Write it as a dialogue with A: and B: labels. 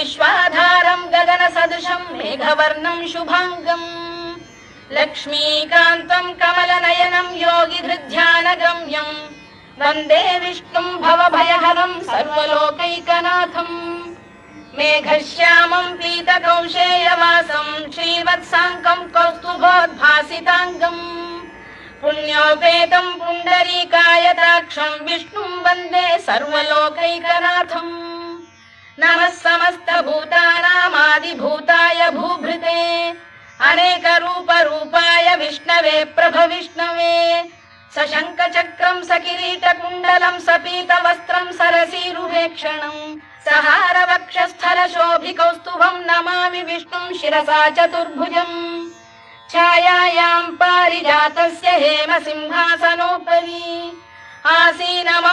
A: विश्वाधारं गगनसदृशं मेघवर्णं शुभांगम् लक्ष्मीकान्तं कमलनयनं योगिधृध्यानगम्यं वन्दे विष्णुं भवभयहरं सर्वलोकैकनाथम् मेघश्यामं पीतकौशेयवासं श्रीवत्साङ्कं कौस्तुभोद्भासिताङ्गम् पुण्योपेतं पुण्डरीकायताक्षं विष्णुं वन्दे सर्वलोकैकनाथम् नमः समस्तभूतानामादिभूताय भूभृते अनेकरूपरूपाय विष्णवे प्रभविष्णवे सशङ्खचक्रं सकिरीटकुण्डलं सपीतवस्त्रं सरसीरुहेक्षणं सहारवक्षस्थलशोभिकौस्तुभं नमामि विष्णुं शिरसा चतुर्भुजम् छायायां पारिजातस्य हेमसिंहासनोपरि आसीनम्